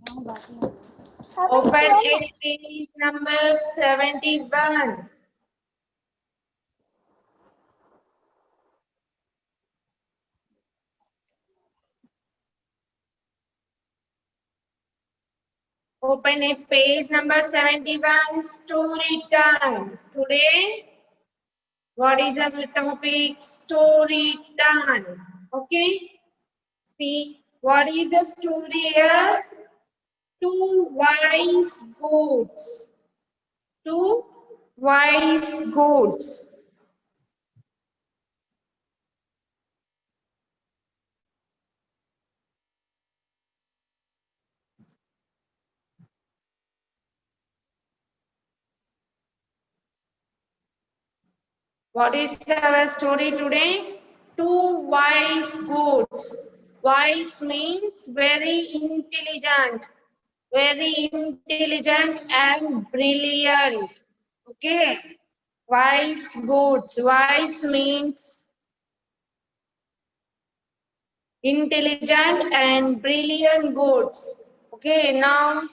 Open it, page number 71. Open it, page number 71, story time. Today, what is our topic? Story time. Okay? See, what is the story here? Two wise goats. Two wise goats. What is our story today? Two wise goats. Wise means very intelligent and brilliant. Okay. Wise goats. Wise means intelligent and brilliant goats. Okay. Now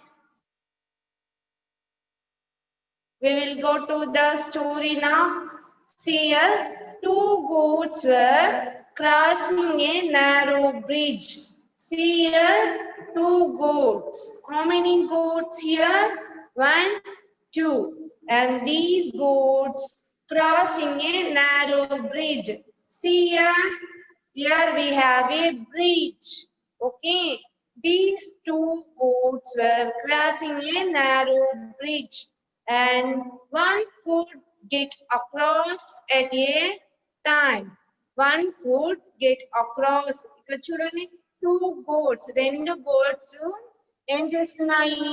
we will go to the story now. See here, two goats were crossing a narrow bridge. See here, two goats. How many goats here? One, two. And these goats crossing a narrow bridge. See here we have a bridge. Okay. These two goats were crossing a narrow bridge, and one could get across at a time. One could get across. ఇక్కడ చూడండి, two goats, రెండు goats ఏం చేస్తున్నాయి?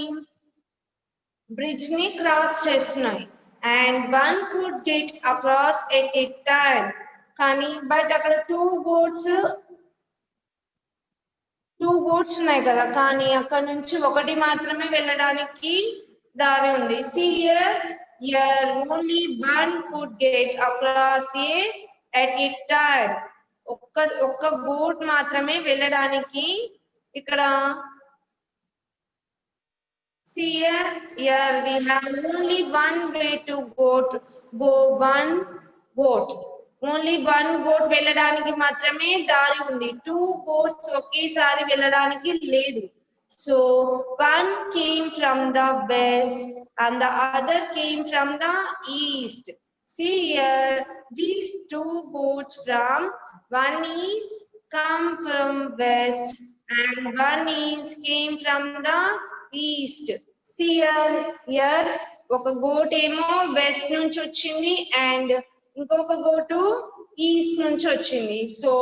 Bridge ని cross చేస్తున్నాయి. And one could get across at a time. కానీ but అక్కడ two goats ఉన్నాయి కదా, కానీ అక్కడ నుంచి ఒకటి మాత్రమే వెళ్ళడానికి దారి ఉంది. See here only one could get across at a time. ఒక్క గోట్ మాత్రమే వెళ్ళడానికి ఇక్కడ. See here we have only one way to go one goat. Only one goat వెళ్ళడానికి మాత్రమే దారి ఉంది. టూ గోట్స్ ఒకేసారి వెళ్ళడానికి లేదు. So one came from the west and the other came from the east. See here, these two goats one is come from west and one is came from the east. See here ఒక goat ఏమో west నుంచి వచ్చింది and ఇంకొక goat east నుంచి వచ్చింది. So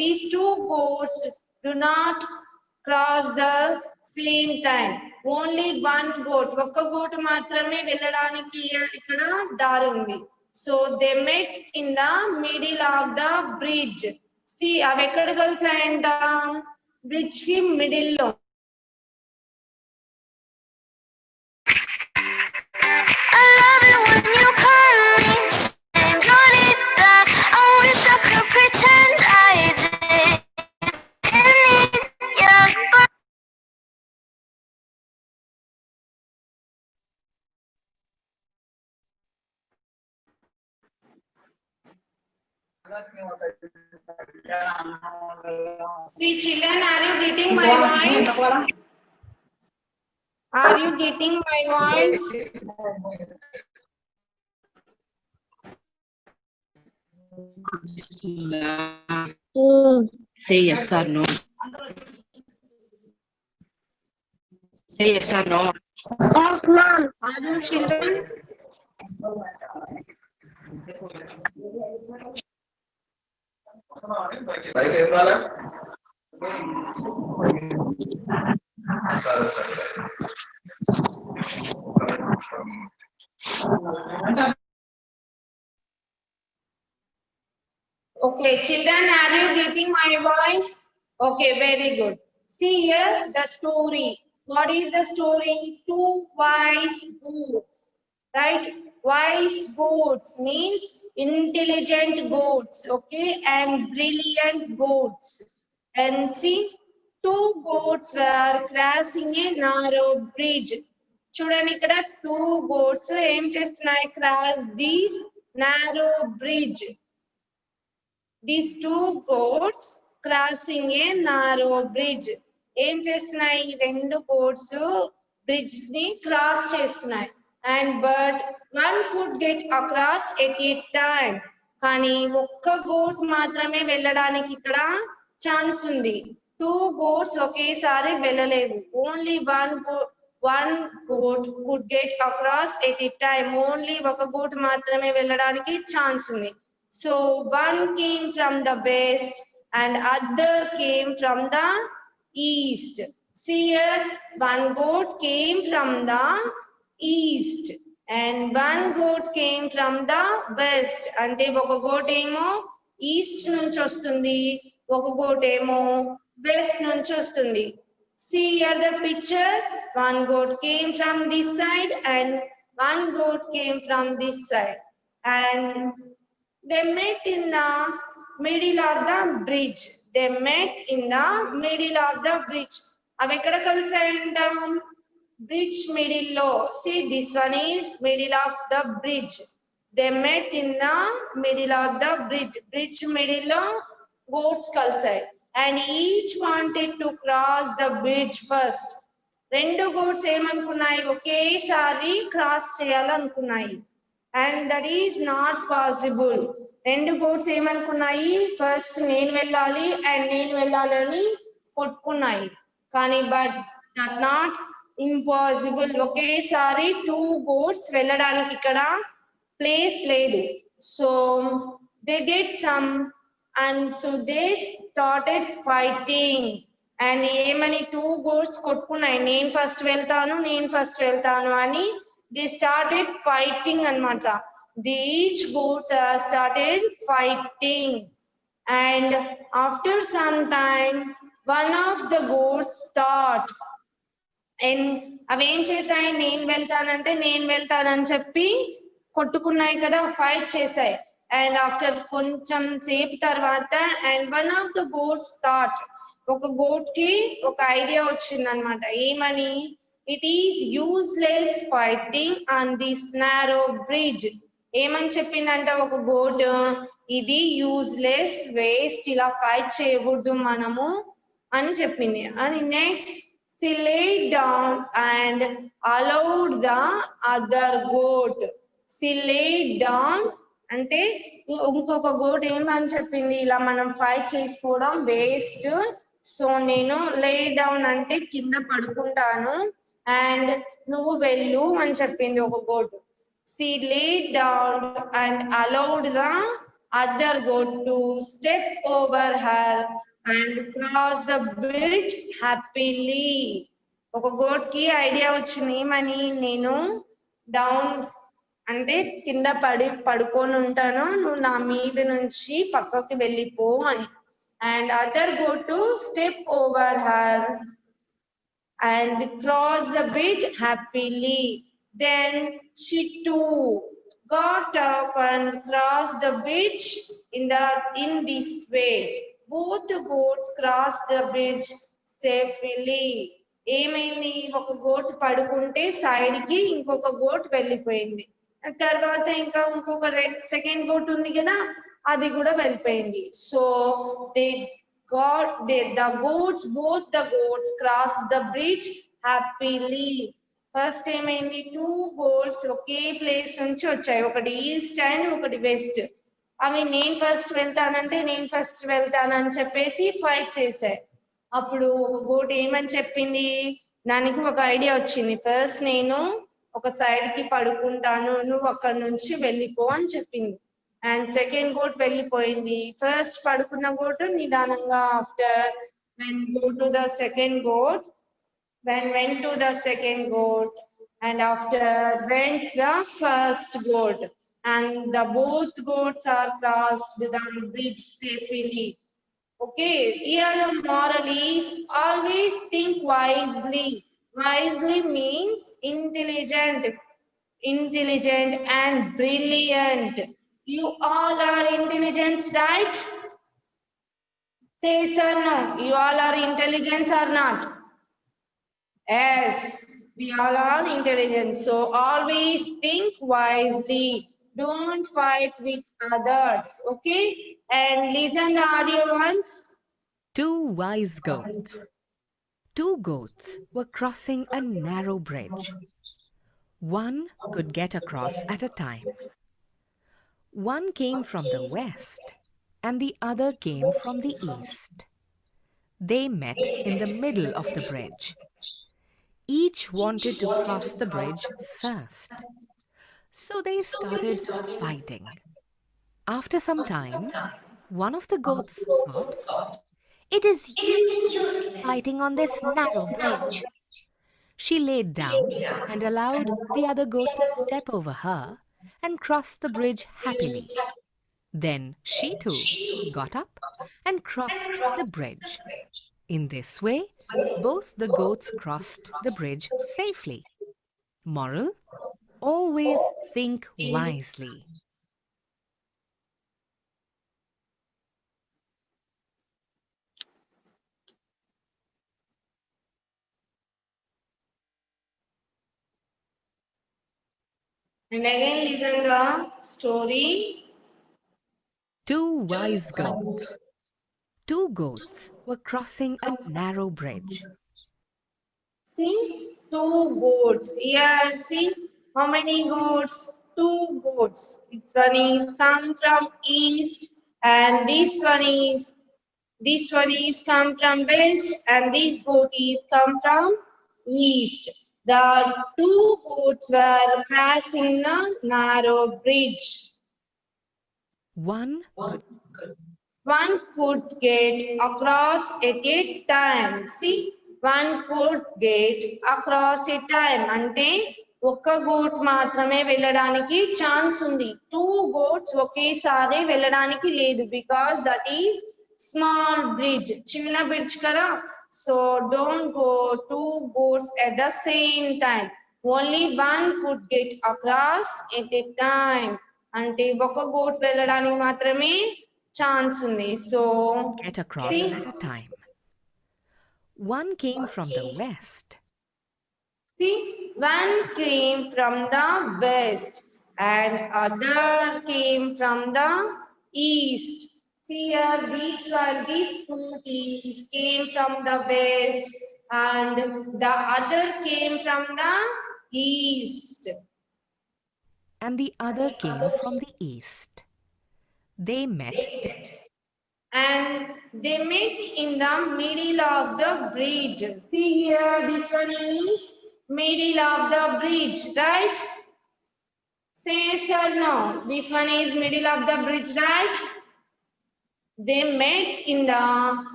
these two goats do not cross the same time. Only one goat, ఒక్క goat మాత్రమే వెళ్ళడానికి ఇక్కడ దారి ఉంది. So they met in the middle of the bridge. See అవి ఎక్కడ కలిసాయంట? బ్రిడ్జ్ కి మిడిల్ లో. See children, are you getting my voice? Are you getting my voice? Say yes or no. Say yes or no. Yes, ma'am. Are you children? Okay, children, are you getting my voice? Okay, very good. See here the story. What is the story? Two wise goats, right? Wise goats means intelligent goats, okay, and brilliant goats. And see, two goats were crossing a narrow bridge. చూడండి ఇక్కడ two goats ఏం చేస్తున్నాయి, cross this narrow bridge. These two goats crossing a narrow bridge. ఏం చేస్తున్నాయి, ఈ రెండు goats bridge ని cross చేస్తున్నాయి. And but one could get across at a time. కానీ ఒక్క గోట్ మాత్రమే వెళ్ళడానికి ఇక్కడ ఛాన్స్ ఉంది. టూ గోట్స్ ఒకేసారి వెళ్ళలేవు. Only one goat could get across at a time. Only ఒక గోట్ మాత్రమే వెళ్ళడానికి ఛాన్స్ ఉంది. So one came from the west and other came from the east. See here, one goat came from the east and one goat came from the west. అంటే ఒక goat ఏమో east నుంచి వస్తుంది, ఒక goat ఏమో west నుంచి వస్తుంది. See here the picture, one goat came from this side and one goat came from this side and they met in the middle of the bridge. They met in the middle of the bridge. అవి ఎక్కడ కలిసాయంట, bridge middle లో. See, this one is middle of the bridge. They met in the middle of the bridge. Bridge middle లో goats కలిసాయి. And each wanted to cross the bridge first. రెండు goats ఏమనుకున్నాయి, ఒకేసారి cross చేయాలనుకున్నాయి. And that is not possible. రెండు goats ఏమనుకున్నాయి, first నేను వెళ్ళాలి and నేను వెళ్ళాలని కొట్టుకున్నాయి. కానీ బట్ దట్ నాట్ ఇంపాసిబుల్. ఒకేసారి టూ గోట్స్ వెళ్ళడానికి ఇక్కడ ప్లేస్ లేదు. So they get some and so they started fighting. And ఏమని టూ గోట్స్ కొట్టుకున్నాయి, నేను ఫస్ట్ వెళ్తాను అని. దే స్టార్టెడ్ ఫైటింగ్ అన్నమాట. Each goats started fighting and after some time one of the goats thought, and అవి ఏం చేశాయి, నేను వెళ్తానని చెప్పి కొట్టుకున్నాయి కదా, ఫైట్ చేశాయి. అండ్ ఆఫ్టర్ కొంచెం సేపు తర్వాత and one of the goats thought, ఒక గోట్ కి ఒక ఐడియా వచ్చింది అనమాట. ఏమని, it is useless fighting on this narrow bridge. ఏమని చెప్పిందంట ఒక గోట్, ఇది యూజ్లెస్, వేస్ట్, ఇలా ఫైట్ చేయకూడదు మనము అని చెప్పింది. అని next she laid down and allowed the other goat. She laid down అంటే ఇంకొక గోట్ ఏమని చెప్పింది, ఇలా మనం ఫైట్ చేసుకోవడం వేస్ట్, సో నేను లే డౌన్ అంటే కింద పడుకుంటాను అండ్ నువ్వు వెళ్ళు అని చెప్పింది ఒక goat. She laid down and allowed the other goat to step over her and cross the bridge happily. ఒక గోట్ కి ఐడియా వచ్చింది, ఏమని, నేను డౌన్ అంటే కింద పడుకొని ఉంటాను, నువ్వు నా మీద నుంచి పక్కకి వెళ్ళిపో అని. And other got to step over her and cross the bridge happily. Then she too got up and crossed the bridge in this way. Both the goats crossed the bridge safely. ఏమైంది, ఒక goat పడుకుంటే side కి ఇంకొక goat వెళ్ళిపోయింది. తర్వాత ఇంకా ఇంకొక second goat ఉంది కదా, అది కూడా వెళ్ళిపోయింది. So both the goats crossed the bridge happily. First ఏమైంది, టూ గోట్స్ ఒకే ప్లేస్ నుంచి వచ్చాయి, ఒకటి ఈస్ట్ అండ్ ఒకటి వెస్ట్. అవి నేను ఫస్ట్ వెళ్తానని చెప్పేసి ఫైట్ చేశాయి. అప్పుడు ఒక గోట్ ఏమని చెప్పింది, దానికి ఒక ఐడియా వచ్చింది, ఫస్ట్ నేను ఒక సైడ్ కి పడుకుంటాను, నువ్వు అక్కడ నుంచి వెళ్ళిపో అని చెప్పింది. అండ్ సెకండ్ గోట్ వెళ్ళిపోయింది. ఫస్ట్ పడుకున్న గోట్ నిదానంగా after went to the second goat and after went the first goat and the both goats are crossed the bridge safely. Okay, here the moral is always think wisely. Wisely means intelligent and brilliant. You all are intelligent, right? Say yes or no. You all are intelligent or not? Yes, we all are intelligent. So always think wisely. Don't fight with others. Okay? And listen the audio once. Two wise goats. Two goats were crossing a narrow bridge. One could get across at a time. One came from the west, and the other came from the east. They met in the middle of the bridge. Each wanted to cross the bridge first. So they started fighting. After some time, one of the goats thought, "It is useless fighting on this narrow bridge." She laid down and allowed the other goat to step over her and cross the bridge happily. Then she too got up and crossed the bridge. In this way, both the goats crossed the bridge safely. Moral: always think wisely. And again listen the story. Two wise goats. Two goats were crossing a narrow bridge. See, two goats. Here, see how many goats? Two goats. This one is come from east, and this one is come from west, and this goat is come from east. The two goats were passing a narrow bridge. One One could get across at a time. See, one could get across a time. అంటే ఒక్క goat మాత్రమే వెళ్ళడానికి chance ఉంది. Two goats ఒకేసారి వెళ్ళడానికి లేదు. Because that is small bridge. చిన్న bridge కదా. So don't go two goats at the same time. Only one could get across at a time. అంటే ఒక గోట్ వెళ్ళడానికి మాత్రమే chance undi. So get across see, at a time. One came from the west. one came from the west and other came from the east. See here, this scooties came from the west and the other came from the east. And the other came from the east. They met in the middle of the bridge. See here, this one is middle of the bridge, right? Say yes or no. This one is middle of the bridge, right? They met in the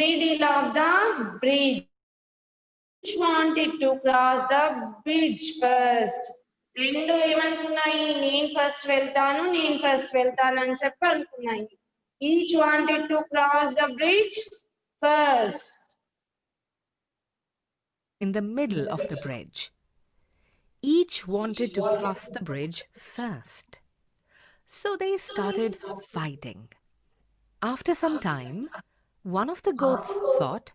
middle of the bridge. Each wanted to cross the bridge first. రెండు ఏమనుకున్నాయి, నేను first వెళ్తాను అని చెప్పి అనుకున్నాయి. Each wanted to cross the bridge first. in the middle of the bridge. Each wanted to cross the bridge first. So they started fighting. After some time, one of the goats thought,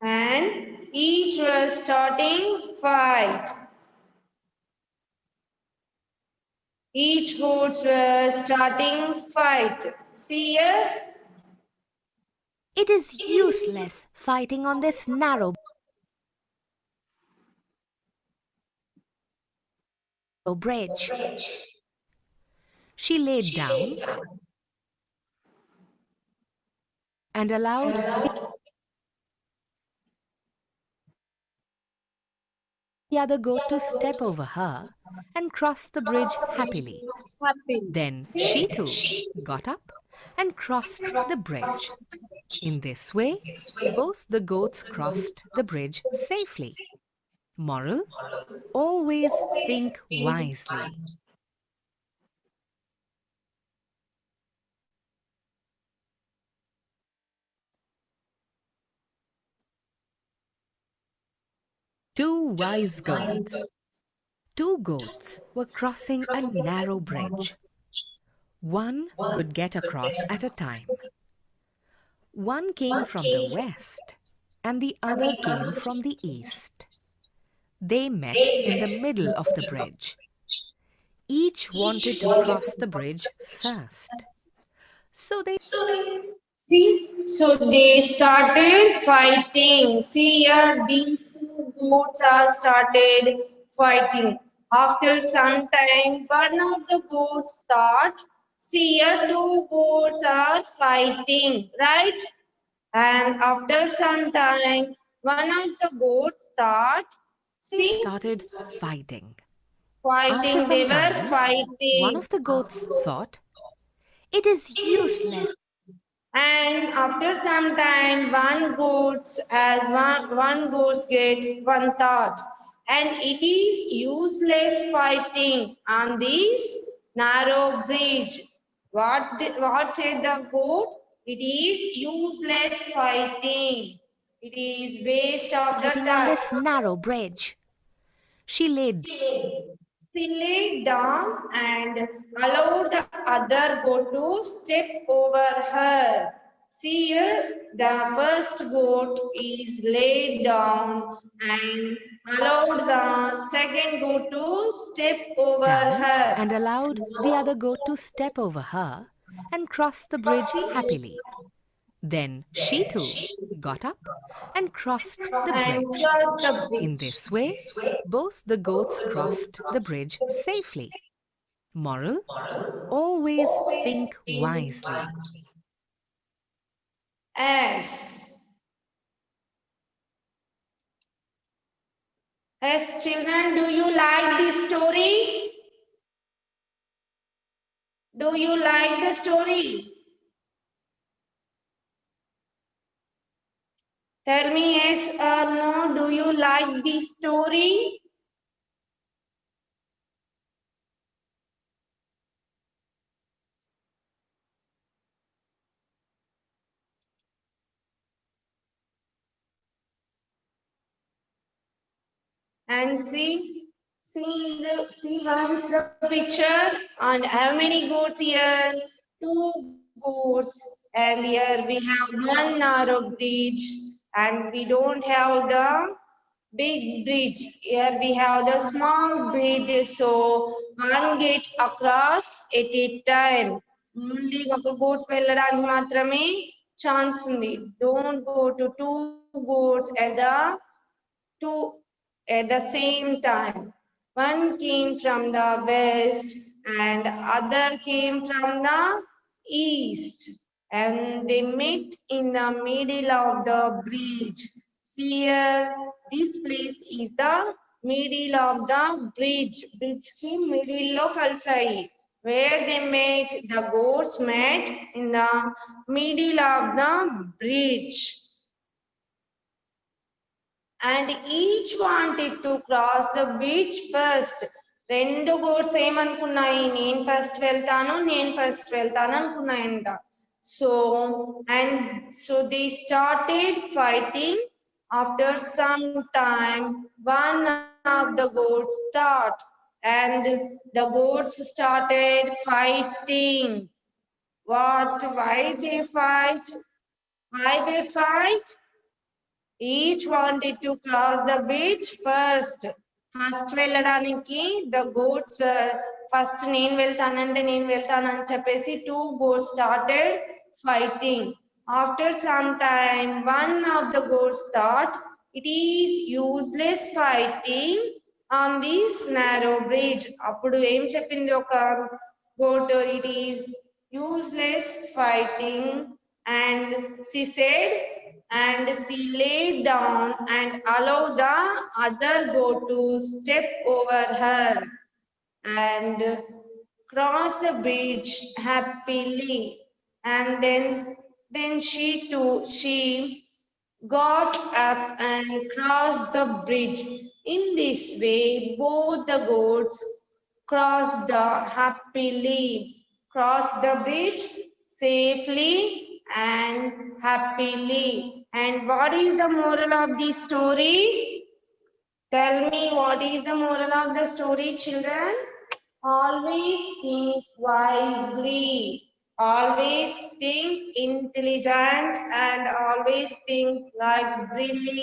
and each was starting fight. Each goats were starting fight. See here? "It is useless fighting on this narrow bridge." She laid down and allowed the other goat to step over her and cross the bridge happily. Then she too got up and crossed the bridge. In this way, both the goats crossed the bridge safely. Moral: always think wisely. Two wise goats. Two goats were crossing a narrow bridge. One could get across at a time. One came from the west, and the other came from the east. They met in the middle of the bridge. Each wanted to cross the bridge first. So they See, so they started fighting. See here, these two goats are started fighting. After some time, one of the goats thought, see here, two goats are fighting, right? And after some time, one of the goats thought, see, started fighting. After fighting, they some were time, one fighting. of the goats thought, "It is useless." And after some time, one goats get one thought, and it is useless fighting on this narrow bridge. What said the goat? It is useless fighting. It is waste of the Fighting on time. this narrow bridge. She laid She laid down and allowed the other goat to step over her. See here, the first goat is laid down and allowed the second goat to step over down her. and allowed the other goat to step over her and cross the bridge happily. Then she too got up and crossed the And bridge. crossed the In bridge. this way, both the goats crossed the bridge safely. Moral: always think wisely. As children, do you like this story? Do you like the story? Tell me yes or no. Do you like this story? And see once the picture and how many goats here? Two goats, and here we have one narrow bridge, and we don't have the big bridge. Here we have the small bridge, so one gate across at a time. Only ఒక goat వెళ్ళడానికి మాత్రమే chance ఉంది. Don't go to two goats two at the same time. One came from the west and other came from the east, and they met in the middle of the bridge. See here, this place is the middle of the bridge. Bridge ki middle lo kalsayi. Where they met, the goats met in the middle of the bridge. And each wanted to cross the bridge first. రెండు గోడ్స్ ఏమనుకున్నాయి, నేను first వెళ్తాను అనుకున్నాయంట. So they started fighting. After some time, one of the goats start, and the goats started fighting. Why they fight? Each wanted to cross the bridge first. First వెళ్ళడానికి the goats were first నేను వెళ్తానని చెప్పేసి two goats started fighting. After some time, one of the goats thought it is useless fighting on this narrow bridge. అప్పుడు ఏం చెప్పింది ఒక goat, it is useless fighting, and she said, and she lay down and allow the other goat to step over her and cross the bridge happily. And then she got up and crossed the bridge. In this way, both the goats crossed the bridge safely and happily. And what is the moral of the story? Tell me, what is the moral of the story, children? Always think wisely. Always think intelligent and always think like brilliant.